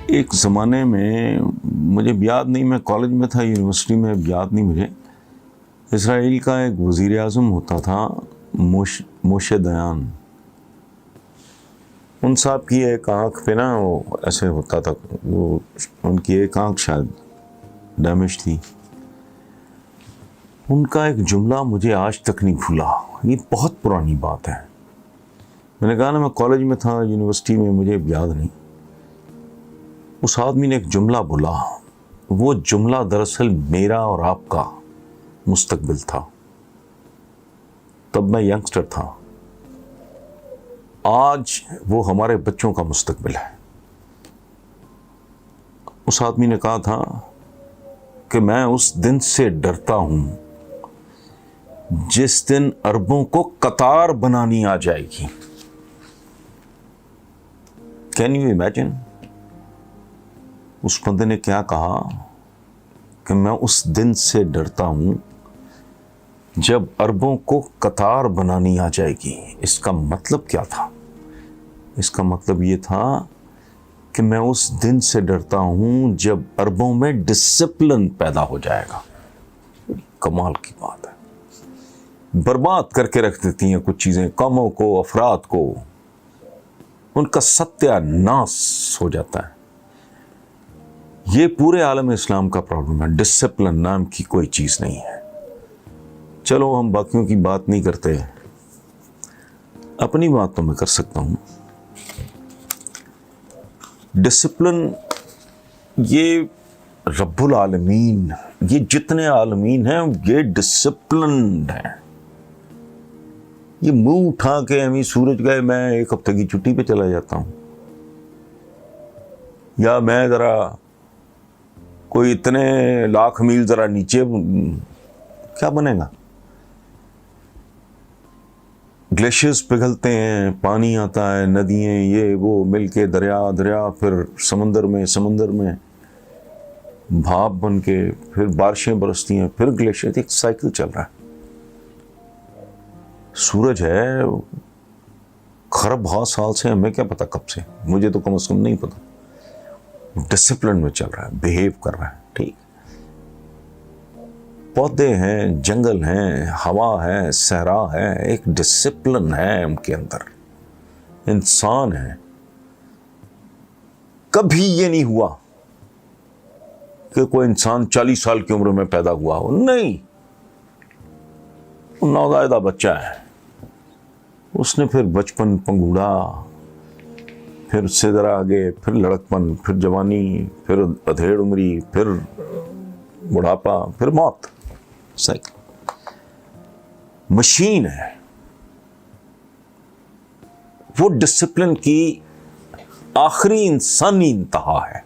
ایک زمانے میں مجھے یاد نہیں، میں کالج میں تھا، یونیورسٹی میں یاد نہیں مجھے، اسرائیل کا ایک وزیر اعظم ہوتا تھا موشے دیان. ان صاحب کی ایک آنکھ پہ نا وہ ایسے ہوتا تھا، وہ ان کی ایک آنکھ شاید ڈیمیج تھی. ان کا ایک جملہ مجھے آج تک نہیں بھولا، یہ بہت پرانی بات ہے. میں نے کہا نا میں کالج میں تھا، یونیورسٹی میں، مجھے یاد نہیں. اس آدمی نے ایک جملہ بولا، وہ جملہ دراصل میرا اور آپ کا مستقبل تھا. تب میں ینگسٹر تھا، آج وہ ہمارے بچوں کا مستقبل ہے. اس آدمی نے کہا تھا کہ میں اس دن سے ڈرتا ہوں جس دن اربوں کو قطار بنانی آ جائے گی. Can you imagine? اس بندے نے کیا کہا کہ میں اس دن سے ڈرتا ہوں جب اربوں کو قطار بنانی آ جائے گی. اس کا مطلب کیا تھا؟ اس کا مطلب یہ تھا کہ میں اس دن سے ڈرتا ہوں جب اربوں میں ڈسپلن پیدا ہو جائے گا. کمال کی بات ہے. برباد کر کے رکھ دیتی ہیں کچھ چیزیں، قوموں کو، افراد کو، ان کا ستیہ ناش ہو جاتا ہے. یہ پورے عالم اسلام کا پرابلم ہے. ڈسپلن نام کی کوئی چیز نہیں ہے. چلو ہم باقیوں کی بات نہیں کرتے، اپنی بات تو میں کر سکتا ہوں. ڈسپلن، یہ رب العالمین، یہ جتنے عالمین ہیں یہ ڈسپلنڈ ہیں. یہ منہ اٹھا کے ہمیں سورج گئے میں ایک ہفتے کی چھٹی پہ چلا جاتا ہوں، یا میں ذرا کوئی اتنے لاکھ میل ذرا نیچے، کیا بنے گا؟ گلیشیئرز پگھلتے ہیں، پانی آتا ہے، ندیاں یہ وہ مل کے دریا، پھر سمندر میں بھاپ بن کے، پھر بارشیں برستی ہیں، پھر گلیشیئر. ایک سائیکل چل رہا ہے. سورج ہے خرب سال سے، ہمیں کیا پتا کب سے، مجھے تو کم از کم نہیں پتا. ڈسپلن میں چل رہا ہے، بیہیو کر رہا ہے. ٹھیک، پودے ہیں، جنگل ہیں، ہوا ہے، صحرا ہے، ایک ڈسپلن ہے ان کے اندر. انسان ہے. کبھی یہ نہیں ہوا کہ کوئی انسان 40 سال کی عمر میں پیدا ہوا ہو، نہیں. وہ نوزائیدہ بچہ ہے، اس نے پھر بچپن، پنگوڑا، پھر اس سے ذرا آگے، پھر لڑکپن، پھر جوانی، پھر ادھیڑ عمری، پھر بڑھاپا، پھر موت. سائیکل. مشین ہے. وہ ڈسپلن کی آخری انسانی انتہا ہے.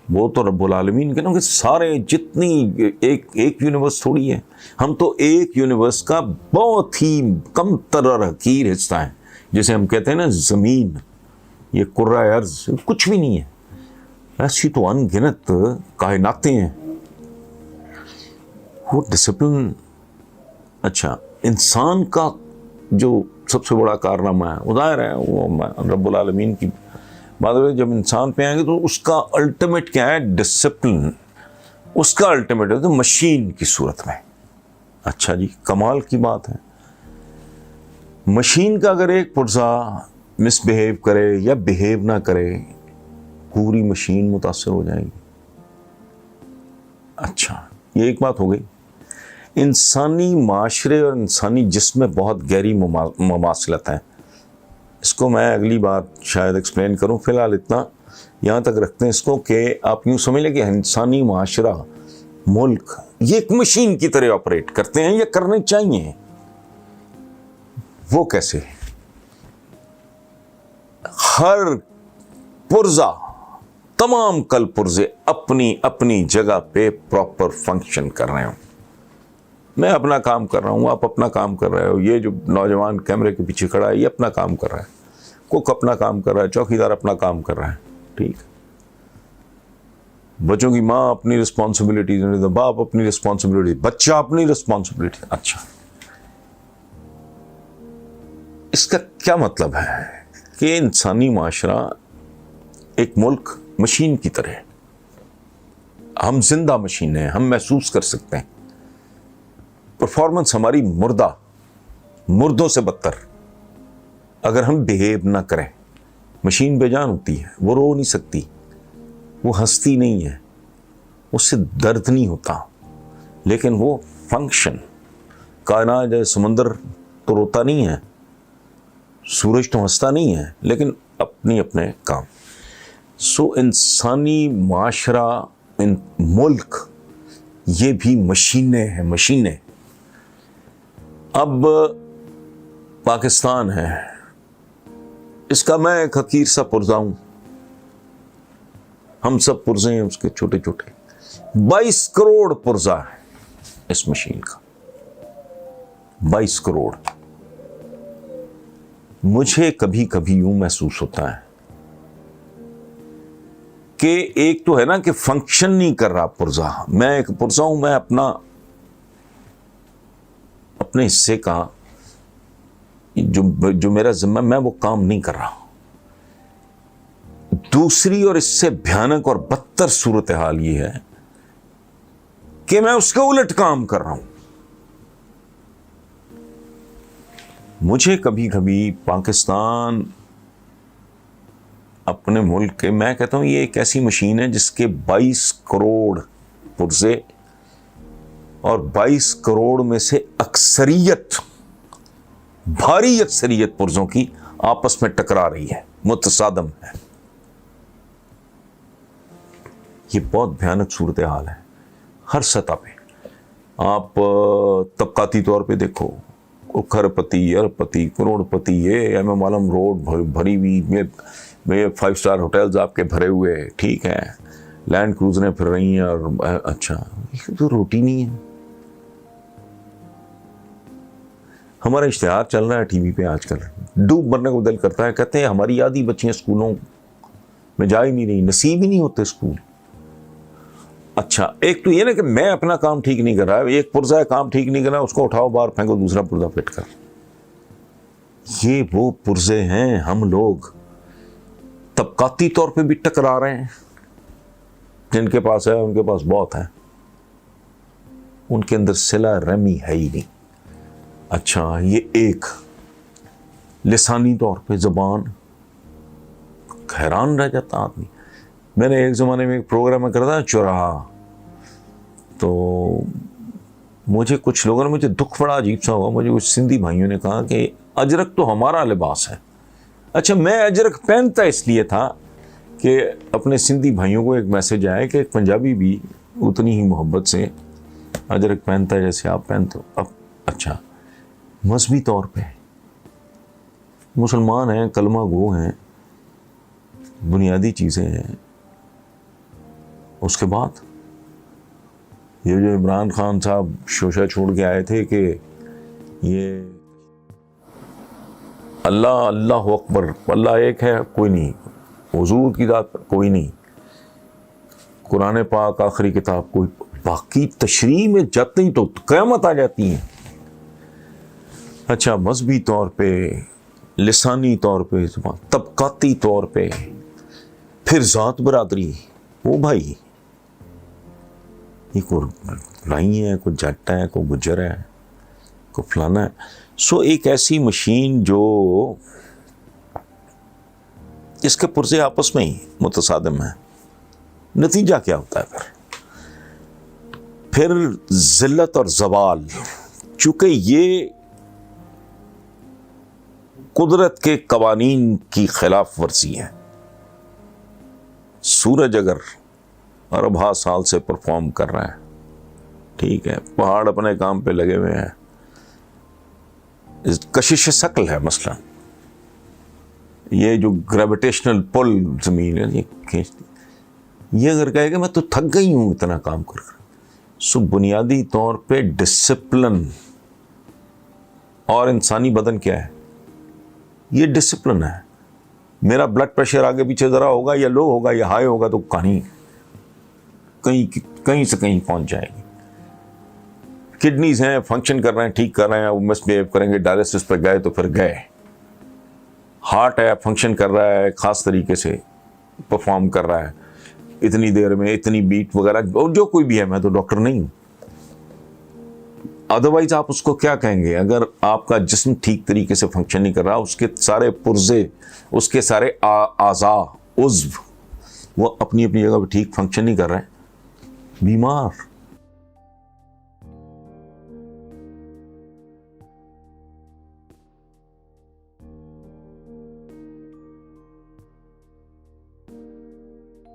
وہ تو رب العالمین کے نا کہ سارے جتنی ایک یونیورس تھوڑی ہے. ہم تو ایک یونیورس کا بہت ہی کم تر اور حقیر حصہ ہیں. جیسے ہم کہتے ہیں نا زمین، یہ کرۂ ارض کچھ بھی نہیں ہے. ایسی تو ان گنت کائناتیں ہیں. وہ ڈسپلن. اچھا، انسان کا جو سب سے بڑا کارنامہ ہے، وہ ظاہر ہے وہ رب العالمین کی بات ہے. جب انسان پہ آئیں گے تو اس کا الٹیمیٹ کیا ہے؟ ڈسپلن. اس کا الٹیمیٹ ہے تو مشین کی صورت میں. اچھا جی، کمال کی بات ہے. مشین کا اگر ایک پرزا مس بہیو کرے یا بہیو نہ کرے، پوری مشین متاثر ہو جائے گی. اچھا، یہ ایک بات ہو گئی. انسانی معاشرے اور انسانی جسم میں بہت گہری مماثلت ہے. اس کو میں اگلی بات شاید ایکسپلین کروں. فی الحال اتنا یہاں تک رکھتے ہیں اس کو کہ آپ یوں سمجھ لیں کہ انسانی معاشرہ، ملک، یہ ایک مشین کی طرح آپریٹ کرتے ہیں، یہ کرنے چاہیے. وہ کیسے؟ ہر پرزا، تمام کل پرزے اپنی اپنی جگہ پہ پراپر فنکشن کر رہے ہوں. میں اپنا کام کر رہا ہوں، آپ اپنا کام کر رہے ہو، یہ جو نوجوان کیمرے کے پیچھے کھڑا ہے یہ اپنا کام کر رہا ہے، کوک اپنا کام کر رہا ہے، چوکیدار اپنا کام کر رہا ہے. ٹھیک، بچوں کی ماں اپنی رسپانسبلٹی، باپ اپنی رسپانسبلٹی، بچہ اپنی رسپانسبلٹی. اچھا، اس کا کیا مطلب ہے کہ انسانی معاشرہ، ایک ملک مشین کی طرح. ہم زندہ مشین ہیں, ہم محسوس کر سکتے ہیں. پرفارمنس ہماری مردوں سے بدتر. اگر ہم بیہیو نہ کریں. مشین بے جان ہوتی ہے, وہ رو نہیں سکتی, وہ ہنستی نہیں ہے, اس سے درد نہیں ہوتا, لیکن وہ فنکشن. کائنات جیسے سمندر تو روتا نہیں ہے, سورج تو ہنستا نہیں ہے, لیکن اپنے کام. سو انسانی معاشرہ, ملک, یہ بھی مشینیں ہیں, مشینیں. اب پاکستان ہے, اس کا میں ایک حقیر سا پرزہ ہوں. ہم سب پرزے ہیں اس کے, چھوٹے چھوٹے. 22 کروڑ پرزہ ہے اس مشین کا, 22 کروڑ. مجھے کبھی کبھی یوں محسوس ہوتا ہے کہ ایک تو ہے نا کہ فنکشن نہیں کر رہا پرزہ. میں ایک پرزہ ہوں, میں اپنے حصے کا جو میرا ذمہ, میں وہ کام نہیں کر رہا. دوسری اور اس سے بھیانک اور بدتر صورتحال یہ ہے کہ میں اس کے الٹ کام کر رہا ہوں. مجھے کبھی کبھی پاکستان اپنے ملک کے, میں کہتا ہوں یہ ایک ایسی مشین ہے جس کے 22 کروڑ پرزے, اور 22 کروڑ میں سے اکثریت, بھاری اکثریت پرزوں کی آپس میں ٹکرا رہی ہے, متصادم ہے. یہ بہت بھیانک صورتحال ہے ہر سطح پہ. آپ طبقاتی طور پہ دیکھو, کھرپتی, ارپتی, کروڑ پتی, یہ ایم ایم عالم روڈ بھری ہوئی, 5 اسٹار ہوٹلز آپ کے بھرے ہوئے, ٹھیک ہے, لینڈ کروزریں پھر رہی ہیں, اور اچھا یہ تو روٹی نہیں ہے. ہمارا اشتہار چل رہا ہے ٹی وی پہ آج کل, ڈوب مرنے کو دل کرتا ہے. کہتے ہیں ہماری آدھی بچیاں اسکولوں میں جا ہی نہیں رہی, نصیب ہی نہیں ہوتے اسکول. اچھا, ایک تو یہ نا کہ میں اپنا کام ٹھیک نہیں کر رہا, ایک پرزہ کام ٹھیک نہیں کر رہا, اس کو اٹھاؤ باہر پھینکو, دوسرا پرزہ فٹ کر. یہ وہ پرزے ہیں. ہم لوگ طبقاتی طور پہ بھی ٹکرا رہے ہیں. جن کے پاس ہے ان کے پاس بہت ہے, ان کے اندر صلہ رحمی ہے ہی نہیں. اچھا, یہ ایک لسانی طور پہ زبان, حیران رہ جاتا آدمی. میں نے ایک زمانے میں ایک پروگرام میں کرتا چوراہا, تو مجھے کچھ لوگوں نے, مجھے دکھ بڑا عجیب سا ہوا, مجھے کچھ سندھی بھائیوں نے کہا کہ اجرک تو ہمارا لباس ہے. اچھا, میں اجرک پہنتا اس لیے تھا کہ اپنے سندھی بھائیوں کو ایک میسج آئے کہ ایک پنجابی بھی اتنی ہی محبت سے اجرک پہنتا ہے جیسے آپ پہنتے ہو. اب اچھا, مذہبی طور پہ مسلمان ہیں, کلمہ گو ہیں, بنیادی چیزیں ہیں. اس کے بعد یہ جو عمران خان صاحب شوشہ چھوڑ کے آئے تھے کہ یہ اللہ اکبر, اللہ ایک ہے, کوئی نہیں, حضور کی ذات پر کوئی نہیں, قرآن پاک آخری کتاب, کوئی باقی تشریح میں جاتے ہی تو قیامت آ جاتی ہیں. اچھا, مذہبی طور پہ, لسانی طور پہ, طبقاتی طور پہ, پھر ذات برادری. وہ بھائی یہ کوئی رائی ہے, کوئی جٹ ہے, کوئی گجر ہے, کوئی فلانا ہے. سو ایک ایسی مشین جو اس کے پرزے آپس میں ہی متصادم ہیں. نتیجہ کیا ہوتا ہے پھر ذلت اور زوال. چونکہ یہ قدرت کے قوانین کی خلاف ورزی ہے. سورج اگر اربع سال سے پرفارم کر رہا ہے, ٹھیک ہے, پہاڑ اپنے کام پہ لگے ہوئے ہیں, کشش ثقل ہے مثلا, یہ جو گریویٹیشنل پل زمین ہے یہ کھینچتی, یہ اگر کہے کہ میں تو تھک گئی ہوں اتنا کام کر کر. سو بنیادی طور پہ ڈسپلن, اور انسانی بدن کیا ہے, یہ ڈسپلن ہے. میرا بلڈ پریشر آگے پیچھے ذرا ہوگا یا لو ہوگا یا ہائی ہوگا تو کہیں سے کہیں پہنچ جائے گی. کڈنیز ہیں, فنکشن کر رہے ہیں, ٹھیک کر رہے ہیں, وہ مس بہیو کریں گے, ڈائلسس پہ گئے تو پھر گئے. ہارٹ ہے, فنکشن کر رہا ہے, خاص طریقے سے پرفارم کر رہا ہے, اتنی دیر میں اتنی بیٹ وغیرہ، جو کوئی بھی ہے، میں تو ڈاکٹر نہیں ہوں. ادروائز آپ اس کو کیا کہیں گے؟ اگر آپ کا جسم ٹھیک طریقے سے فنکشن نہیں کر رہا، اس کے سارے پرزے، اس کے سارے اعضاء، عضو وہ اپنی اپنی جگہ پہ ٹھیک فنکشن نہیں کر رہے ہیں، بیمار.